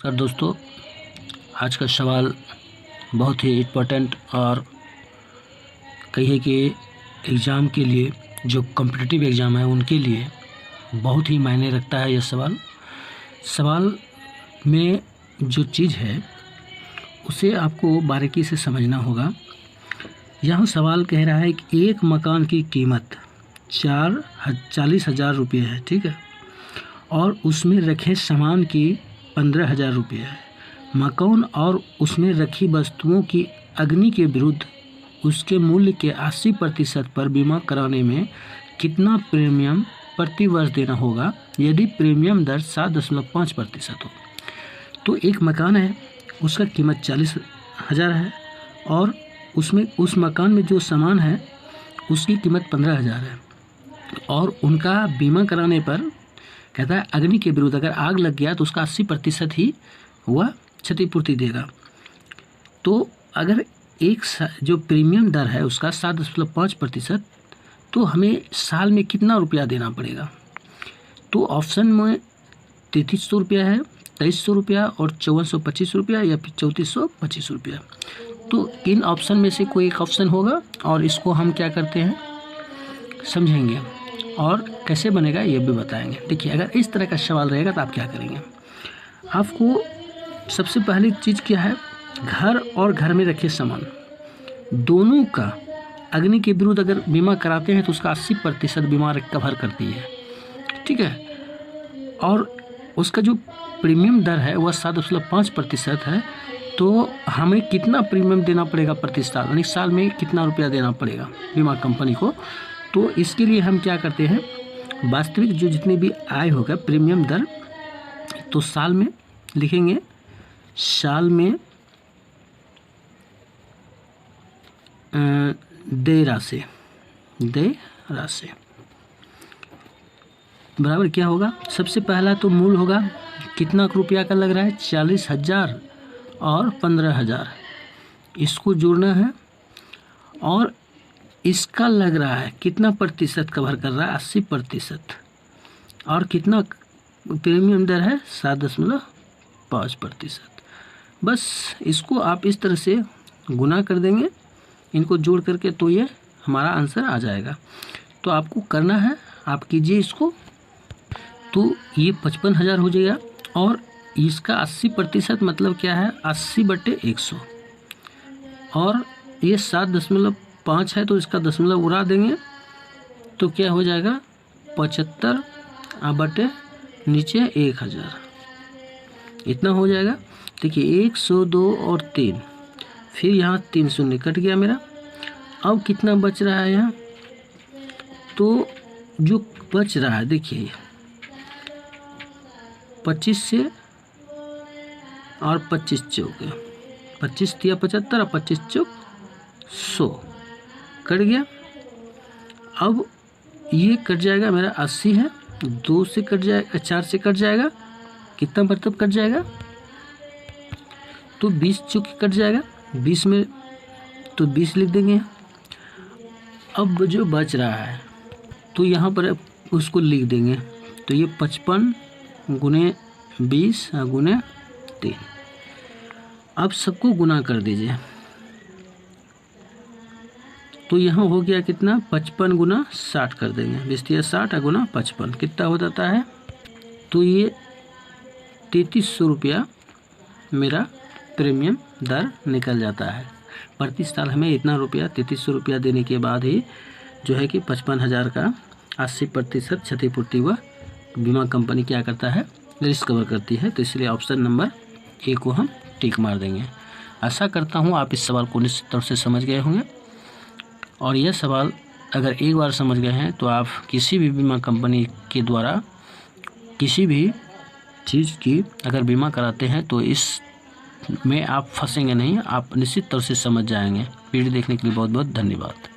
Sir दोस्तों, आज का सवाल बहुत ही इम्पोर्टेंट और कहिए कि एग्ज़ाम के लिए, जो कॉम्पिटिटिव एग्ज़ाम है उनके लिए बहुत ही मायने रखता है। यह सवाल में जो चीज़ है उसे आपको बारीकी से समझना होगा। यहाँ सवाल कह रहा है कि एक मकान की कीमत 40,000 रुपये है, ठीक है, और उसमें रखे सामान की 15,000 रुपये है। मकान और उसमें रखी वस्तुओं की अग्नि के विरुद्ध उसके मूल्य के 80% पर बीमा कराने में कितना प्रीमियम प्रति वर्ष देना होगा यदि प्रीमियम दर 7.5% हो। तो एक मकान है, उसका कीमत 40,000 है और उसमें उस मकान में जो सामान है उसकी कीमत 15,000 है और उनका बीमा कराने पर कहता है अग्नि के विरुद्ध अगर आग लग गया तो उसका 80% ही वह क्षतिपूर्ति देगा। तो अगर जो प्रीमियम दर है उसका 7.5%, तो हमें साल में कितना रुपया देना पड़ेगा? तो ऑप्शन में 3300 रुपया है, 2300 रुपया और 5425 रुपया या फिर 3425 रुपया। तो इन ऑप्शन में से कोई एक ऑप्शन होगा और इसको हम क्या करते हैं समझेंगे और कैसे बनेगा ये भी बताएंगे। देखिए, अगर इस तरह का सवाल रहेगा तो आप क्या करेंगे? आपको सबसे पहली चीज़ क्या है, घर और घर में रखे सामान दोनों का अग्नि के विरुद्ध अगर बीमा कराते हैं तो उसका 80% बीमा कवर करती है, ठीक है, और उसका जो प्रीमियम दर है वह 7.5% है। तो हमें कितना प्रीमियम देना पड़ेगा प्रति साल, यानी साल में कितना रुपया देना पड़ेगा बीमा कंपनी को? तो इसके लिए हम क्या करते हैं, वास्तविक जो जितनी भी आय होगा प्रीमियम दर, तो साल में लिखेंगे, साल में देय राशि बराबर क्या होगा? सबसे पहला तो मूल होगा, कितना रुपया का लग रहा है? 40,000 और 15,000, इसको जोड़ना है और इसका लग रहा है कितना प्रतिशत कवर कर रहा है? 80%, और कितना प्रीमियम दर है? 7.5%। बस इसको आप इस तरह से गुना कर देंगे, इनको जोड़ करके, तो ये हमारा आंसर आ जाएगा। तो आपको करना है, आप कीजिए इसको, तो ये 55,000 हो जाएगा और इसका 80% मतलब क्या है? 80/100, और ये 7.5 है तो इसका दशमलव उड़ा देंगे तो क्या हो जाएगा? 75 नीचे 1,000, इतना हो जाएगा। देखिए 102 और 3, फिर यहाँ 3 शून्य कट गया मेरा। अब कितना बच रहा है यहाँ? तो जो बच रहा है देखिए 25 से और 25 चौक, 25 दिया 75 और 25 चौक 100 कट गया। अब ये कट जाएगा मेरा 80 है, 2 से कट जाएगा, 4 से कट जाएगा, कितना मतलब कट जाएगा? तो 20 चौक कट जाएगा, 20 में तो 20 लिख देंगे। अब जो बच रहा है तो यहाँ पर उसको लिख देंगे, तो ये 55 गुने 20 गुने 3। अब सबको गुना कर दीजिए, तो यहाँ हो गया कितना? 55 गुना 60 कर देंगे, 20 60 गुना 55 कितना हो जाता है? तो ये 3300 रुपया मेरा प्रीमियम दर निकल जाता है। प्रति साल हमें इतना रुपया 3300 रुपया देने के बाद ही जो है कि 55,000 का 80% क्षतिपूर्ति वह बीमा कंपनी क्या करता है? रिस्क कवर करती है। तो इसलिए ऑप्शन नंबर ए को हम टिक मार देंगे। आशा करता हूँ आप इस सवाल को निश्चित तौर से समझ गए होंगे, और यह सवाल अगर एक बार समझ गए हैं तो आप किसी भी बीमा कंपनी के द्वारा किसी भी चीज़ की अगर बीमा कराते हैं तो इस में आप फंसेंगे नहीं, आप निश्चित तौर से समझ जाएंगे। वीडियो देखने के लिए बहुत बहुत धन्यवाद।